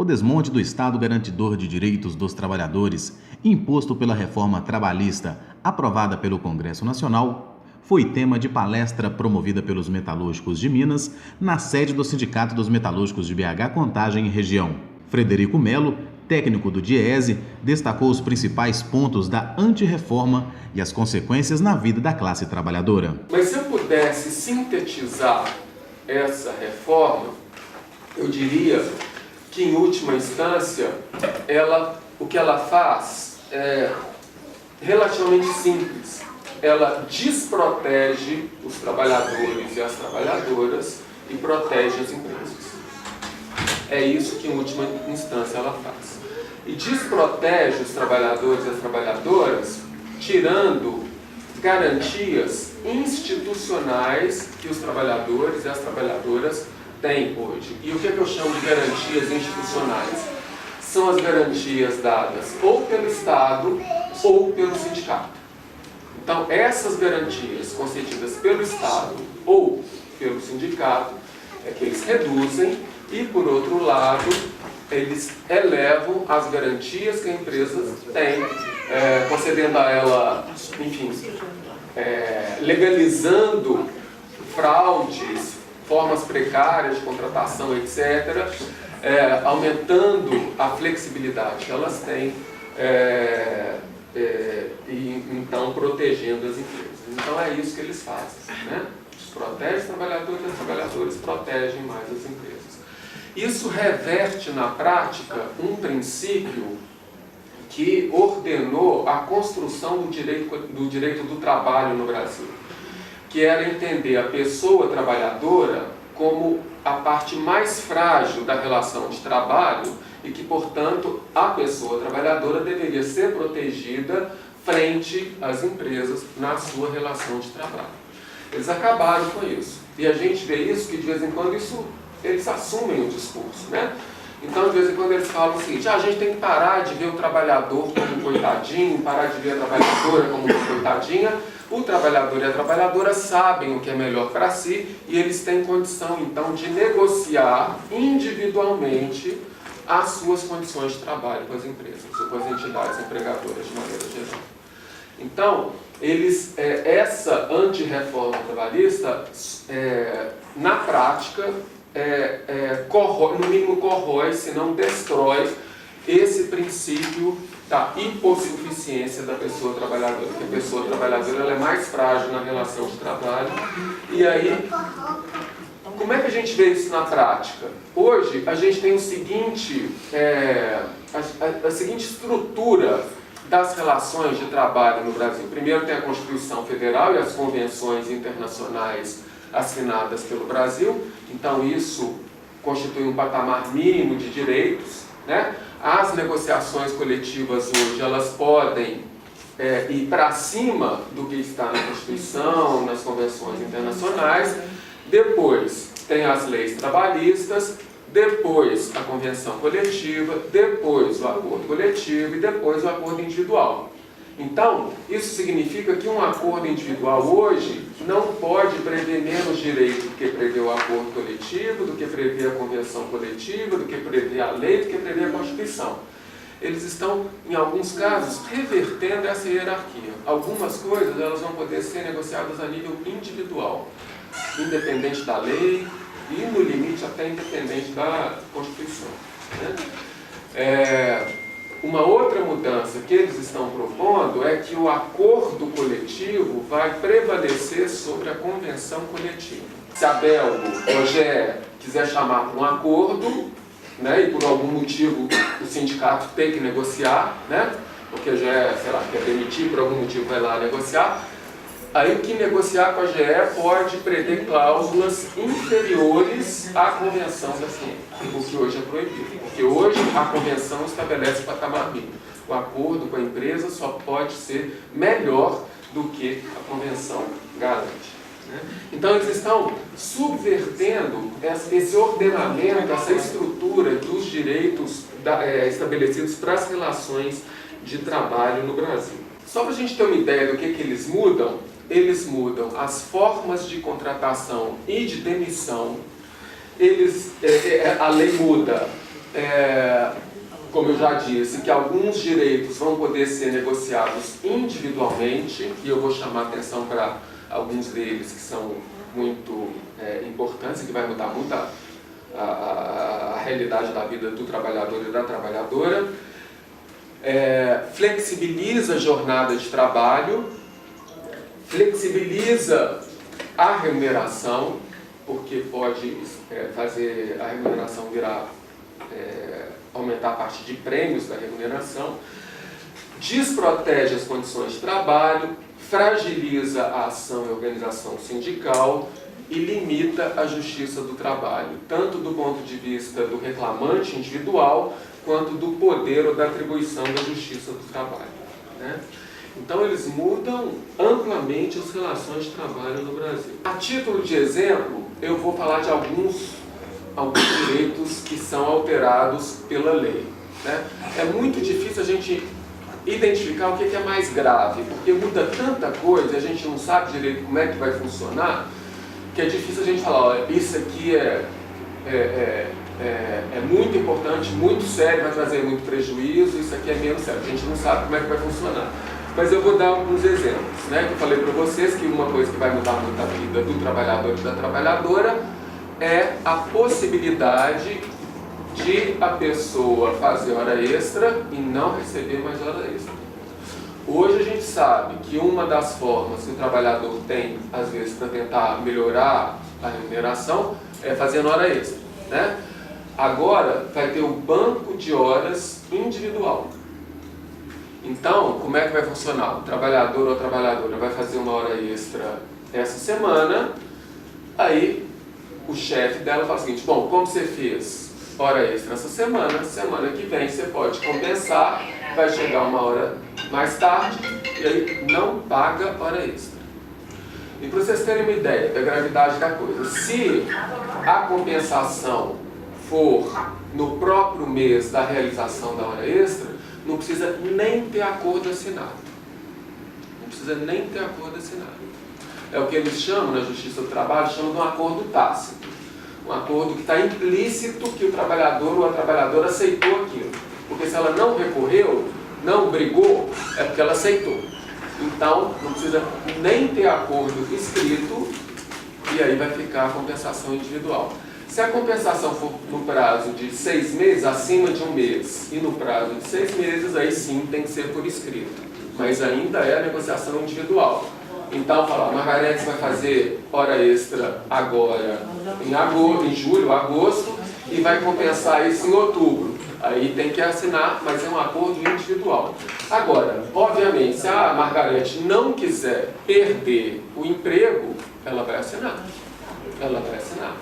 o desmonte do Estado garantidor de direitos dos trabalhadores, imposto pela reforma trabalhista aprovada pelo Congresso Nacional, foi tema de palestra promovida pelos metalúrgicos de Minas na sede do Sindicato dos Metalúrgicos de BH Contagem e Região. Frederico Melo, técnico do DIEESE, destacou os principais pontos da antirreforma e as consequências na vida da classe trabalhadora. Mas se eu pudesse sintetizar essa reforma, eu diria que, em última instância, o que ela faz é relativamente simples. Ela desprotege os trabalhadores e as trabalhadoras e protege as empresas. É isso que, em última instância, ela faz. E desprotege os trabalhadores e as trabalhadoras, tirando garantias institucionais que os trabalhadores e as trabalhadoras têm hoje. E o que eu chamo de garantias institucionais? São as garantias dadas ou pelo Estado ou pelo sindicato. Então, essas garantias concedidas pelo Estado ou pelo sindicato é que eles reduzem e, por outro lado, eles elevam as garantias que a empresa tem, concedendo a ela, enfim, legalizando fraudes, formas precárias de contratação, etc., aumentando a flexibilidade que elas têm e, então, protegendo as empresas. Então, é isso que eles fazem, né? Protege os trabalhadores e os trabalhadores protegem mais as empresas. Isso reverte na prática um princípio que ordenou a construção do direito do trabalho no Brasil, que era entender a pessoa trabalhadora como a parte mais frágil da relação de trabalho e que, portanto, a pessoa trabalhadora deveria ser protegida frente às empresas na sua relação de trabalho. Eles acabaram com isso. E a gente vê isso que, de vez em quando, eles assumem o discurso, né? Então, de vez em quando, eles falam o seguinte: a gente tem que parar de ver o trabalhador como um coitadinho, parar de ver a trabalhadora como uma coitadinha. O trabalhador e a trabalhadora sabem o que é melhor para si e eles têm condição, então, de negociar individualmente as suas condições de trabalho com as empresas ou com as entidades empregadoras de maneira geral. Então, essa antirreforma trabalhista, na prática, no mínimo corrói, se não destrói, esse princípio da hipossuficiência da pessoa trabalhadora. Porque a pessoa trabalhadora ela é mais frágil na relação de trabalho. E aí, como é que a gente vê isso na prática? Hoje, a gente tem a seguinte estrutura das relações de trabalho no Brasil. Primeiro tem a Constituição Federal e as convenções internacionais assinadas pelo Brasil. Então, isso constitui um patamar mínimo de direitos, né? As negociações coletivas hoje, elas podem ir para cima do que está na Constituição, nas convenções internacionais. Depois tem as leis trabalhistas, depois a convenção coletiva, depois o acordo coletivo e depois o acordo individual. Então, isso significa que um acordo individual hoje não pode prever menos direito do que prevê o acordo coletivo, do que prevê a convenção coletiva, do que prevê a lei, do que prevê a Constituição. Eles estão, em alguns casos, revertendo essa hierarquia. Algumas coisas elas vão poder ser negociadas a nível individual, independente da lei e, no limite, até independente da Constituição, né? Uma outra mudança que eles estão propondo é que o acordo coletivo vai prevalecer sobre a convenção coletiva. Se a Belgo ou a GE quiser chamar para um acordo, né, e por algum motivo o sindicato tem que negociar, né, porque a GE, sei lá, quer demitir, por algum motivo vai lá negociar, aí o que negociar com a GE pode prever cláusulas inferiores à convenção da CIEM, o que hoje é proibido. Porque hoje a convenção estabelece patamar mínimo. O acordo com a empresa só pode ser melhor do que a convenção garante, né? Então eles estão subvertendo esse ordenamento, essa estrutura dos direitos estabelecidos para as relações de trabalho no Brasil. Só para a gente ter uma ideia do que eles mudam as formas de contratação e de demissão. A lei muda como eu já disse, que alguns direitos vão poder ser negociados individualmente, e eu vou chamar a atenção para alguns deles que são muito importantes e que vai mudar muito a realidade da vida do trabalhador e da trabalhadora. Flexibiliza a jornada de trabalho, flexibiliza a remuneração, porque pode fazer a remuneração virar, aumentar a parte de prêmios da remuneração, desprotege as condições de trabalho, fragiliza a ação e organização sindical e limita a justiça do trabalho, tanto do ponto de vista do reclamante individual, quanto do poder ou da atribuição da justiça do trabalho, né? Então, eles mudam amplamente as relações de trabalho no Brasil. A título de exemplo, eu vou falar de alguns direitos que são alterados pela lei, né? É muito difícil a gente identificar o que é mais grave, porque muda tanta coisa e a gente não sabe direito como é que vai funcionar, que é difícil a gente falar, olha, isso aqui é muito importante, muito sério, vai trazer muito prejuízo, isso aqui é menos sério. A gente não sabe como é que vai funcionar. Mas eu vou dar alguns exemplos, né? Que eu falei para vocês que uma coisa que vai mudar muito a vida do trabalhador e da trabalhadora é a possibilidade de a pessoa fazer hora extra e não receber mais hora extra. Hoje a gente sabe que uma das formas que o trabalhador tem, às vezes, para tentar melhorar a remuneração é fazendo hora extra, né? Agora vai ter o banco de horas individual. Então, como é que vai funcionar? O trabalhador ou a trabalhadora vai fazer uma hora extra essa semana, aí o chefe dela fala o seguinte, bom, como você fez hora extra essa semana, semana que vem você pode compensar, vai chegar uma hora mais tarde e aí não paga hora extra. E para vocês terem uma ideia da gravidade da coisa, se a compensação for no próprio mês da realização da hora extra, não precisa nem ter acordo assinado. Não precisa nem ter acordo assinado. É o que eles chamam, na Justiça do Trabalho, chamam de um acordo tácito. Um acordo que está implícito que o trabalhador ou a trabalhadora aceitou aquilo. Porque se ela não recorreu, não brigou, é porque ela aceitou. Então, não precisa nem ter acordo escrito e aí vai ficar a compensação individual. Se a compensação for no prazo de 6 meses, acima de 1 mês, e no prazo de 6 meses, aí sim tem que ser por escrito. Mas ainda é a negociação individual. Então, fala, a Margarete vai fazer hora extra agora em julho, agosto, e vai compensar isso em outubro. Aí tem que assinar, mas é um acordo individual. Agora, obviamente, se a Margarete não quiser perder o emprego, ela vai assinar. Ela vai assinar.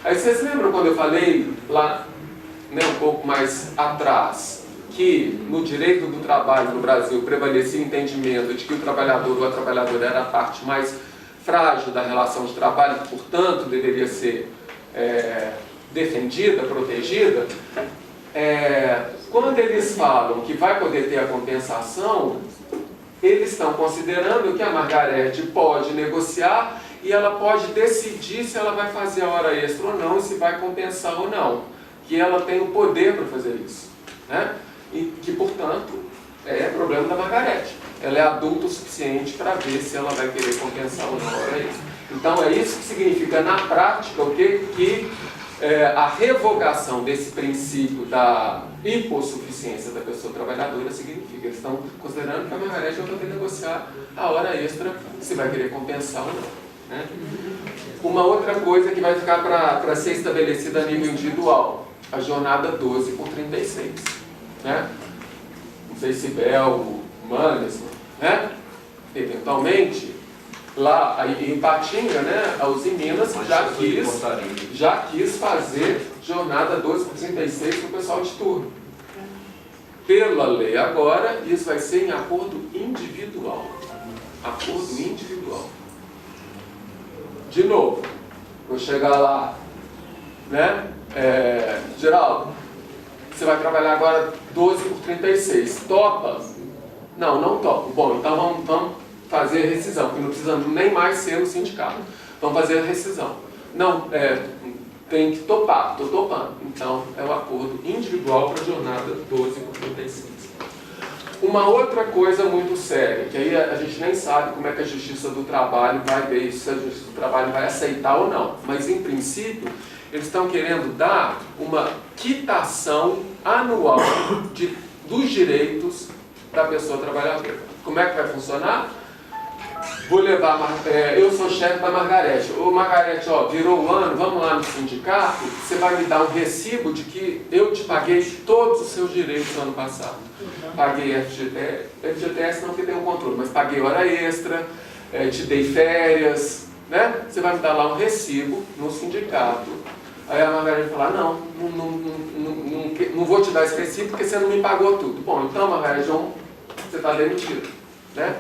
Aí vocês lembram quando eu falei lá, né, um pouco mais atrás, que no direito do trabalho no Brasil prevalecia o entendimento de que o trabalhador ou a trabalhadora era a parte mais frágil da relação de trabalho, que, portanto, deveria ser defendida, protegida? Quando eles falam que vai poder ter a compensação, eles estão considerando que a Margarete pode negociar e ela pode decidir se ela vai fazer a hora extra ou não, e se vai compensar ou não. Que ela tem o poder para fazer isso, né? E que, portanto, é problema da Margarete. Ela é adulta o suficiente para ver se ela vai querer compensar ou não a hora extra. Então, é isso que significa, na prática, o que a revogação desse princípio da hipossuficiência da pessoa trabalhadora significa. Eles estão considerando que a Margarete vai poder negociar a hora extra, se vai querer compensar ou não, né? Uma outra coisa que vai ficar para ser estabelecida a nível individual, a jornada 12 por 36. Né? Não sei se Bel, Manes, né? Eventualmente, lá em Patinga, né, a Uzi Minas já quis fazer jornada 12 por 36 para o pessoal de turno. Pela lei agora, isso vai ser em acordo individual. Acordo individual. De novo, vou chegar lá, né? Geraldo, você vai trabalhar agora 12 por 36. Topa? Não, não topa. Bom, então vamos fazer rescisão, porque não precisa nem mais ser no sindicato. Vamos fazer a rescisão. Não, tem que topar, estou topando. Então, é o acordo individual para a jornada 12/36. Uma outra coisa muito séria, que aí a gente nem sabe como é que a Justiça do Trabalho vai ver, se a Justiça do Trabalho vai aceitar ou não. Mas, em princípio, eles estão querendo dar uma quitação anual dos direitos da pessoa trabalhadora. Como é que vai funcionar? Vou levar, eu sou chefe da Margarete. Ô Margarete, ó, virou o ano, vamos lá no sindicato, você vai me dar um recibo de que eu te paguei todos os seus direitos no ano passado. Paguei FGTS não que tem um controle, mas paguei hora extra, te dei férias, né? Você vai me dar lá um recibo no sindicato. Aí a Margarete vai falar, não vou te dar esse recibo porque você não me pagou tudo. Bom, então Margarete, você está demitido, né?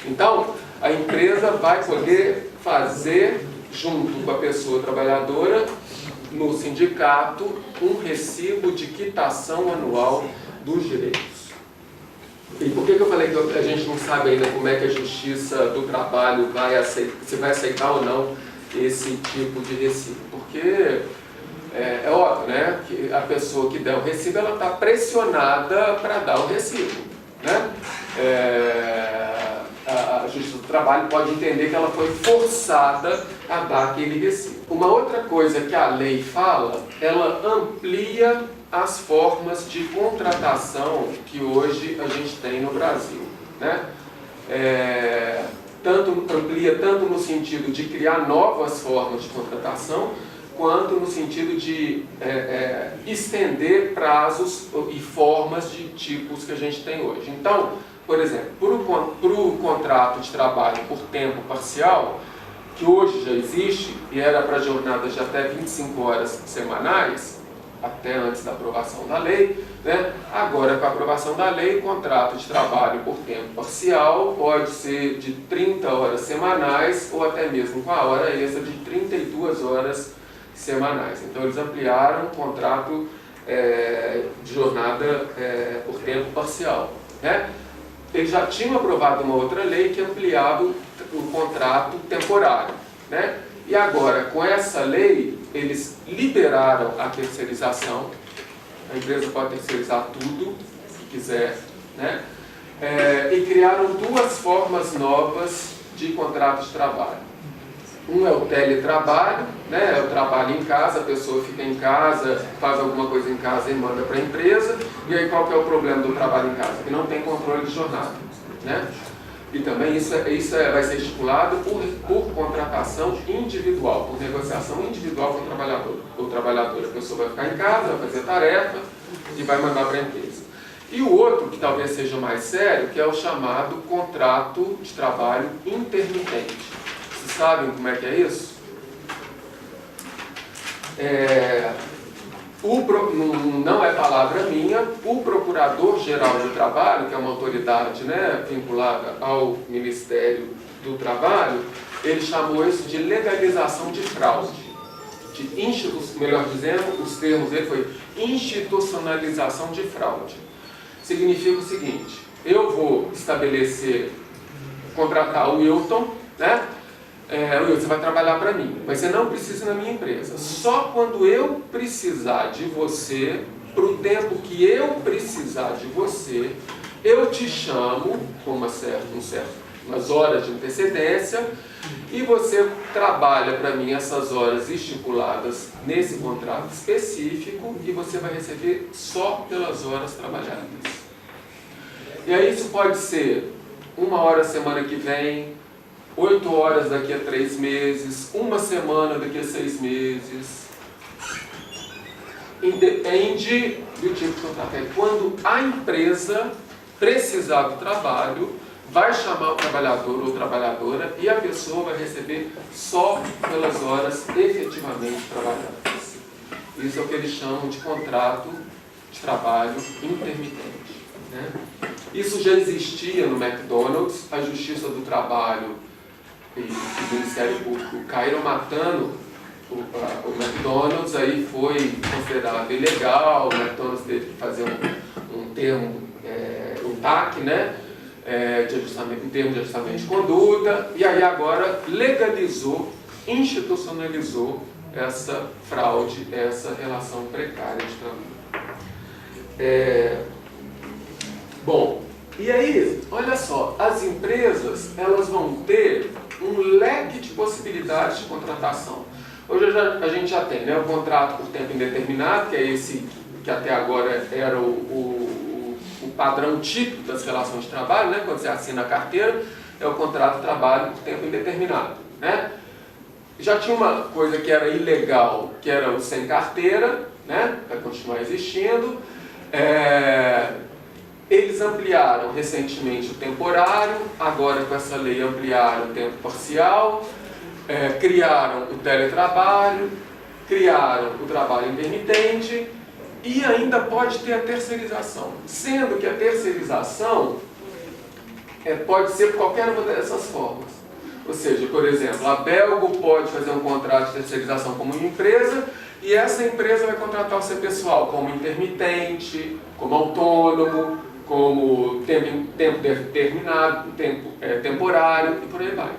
Então, a empresa vai poder fazer, junto com a pessoa trabalhadora, no sindicato, um recibo de quitação anual dos direitos. E por que eu falei que a gente não sabe ainda como é que a Justiça do Trabalho se vai aceitar ou não esse tipo de recibo? Porque é óbvio, né, que a pessoa que der o recibo, ela está pressionada para dar o recibo, né? A Justiça do Trabalho pode entender que ela foi forçada a dar aquele recibo. Uma outra coisa que a lei fala, ela amplia as formas de contratação que hoje a gente tem no Brasil, né? Amplia tanto no sentido de criar novas formas de contratação, quanto no sentido de estender prazos e formas de tipos que a gente tem hoje. Então, por exemplo, para o contrato de trabalho por tempo parcial, que hoje já existe e era para jornadas de até 25 horas semanais, até antes da aprovação da lei, né? Agora, com a aprovação da lei, o contrato de trabalho por tempo parcial pode ser de 30 horas semanais ou até mesmo com a hora extra de 32 horas semanais. Então, eles ampliaram o contrato de jornada por tempo parcial, né? Eles já tinham aprovado uma outra lei que ampliava o contrato temporário, né? E agora, com essa lei, eles liberaram a terceirização. A empresa pode terceirizar tudo que quiser, né? E criaram duas formas novas de contrato de trabalho. Um é o teletrabalho, né? É o trabalho em casa, a pessoa fica em casa, faz alguma coisa em casa e manda para a empresa. E aí qual que é o problema do trabalho em casa? Que não tem controle de jornada, né? E também isso vai ser estipulado por contratação individual, por negociação individual com o trabalhador ou trabalhadora. A pessoa vai ficar em casa, vai fazer tarefa e vai mandar para a empresa. E o outro, que talvez seja mais sério, que é o chamado contrato de trabalho intermitente. Vocês sabem como é que é isso? Não é palavra minha, o Procurador-Geral do Trabalho, que é uma autoridade, né, vinculada ao Ministério do Trabalho, ele chamou isso de legalização de fraude. Melhor dizendo, os termos dele foi institucionalização de fraude. Significa o seguinte, eu vou contratar o Wilton, né? Você vai trabalhar para mim, mas você não precisa na minha empresa. Só quando eu precisar de você, para o tempo que eu precisar de você, eu te chamo com umas horas de antecedência e você trabalha para mim essas horas estipuladas nesse contrato específico e você vai receber só pelas horas trabalhadas. E aí isso pode ser 1 hora semana que vem, 8 horas daqui a 3 meses, 1 semana daqui a 6 meses. Independe do tipo de contrato. É quando a empresa precisar do trabalho, vai chamar o trabalhador ou trabalhadora e a pessoa vai receber só pelas horas efetivamente trabalhadas. Isso é o que eles chamam de contrato de trabalho intermitente, né? Isso já existia no McDonald's, a Justiça do Trabalho e o Ministério Público caíram matando o McDonald's, aí foi considerado ilegal, o McDonald's teve que fazer um TAC, né? Um termo de ajustamento de conduta, e aí agora legalizou, institucionalizou essa fraude, essa relação precária de trabalho. Bom, e aí, olha só, as empresas elas vão ter um leque de possibilidades de contratação. Hoje a gente já tem, né, o contrato por tempo indeterminado, que é esse que até agora era o padrão típico das relações de trabalho, né, quando você assina a carteira, é o contrato de trabalho por tempo indeterminado, né? Já tinha uma coisa que era ilegal, que era o sem carteira, né, vai continuar existindo. Eles ampliaram recentemente o temporário, agora com essa lei ampliaram o tempo parcial, criaram o teletrabalho, criaram o trabalho intermitente e ainda pode ter a terceirização, sendo que a terceirização pode ser por qualquer uma dessas formas. Ou seja, por exemplo, a Belgo pode fazer um contrato de terceirização como uma empresa e essa empresa vai contratar o seu pessoal como intermitente, como autônomo, como tempo determinado, temporário e por aí vai.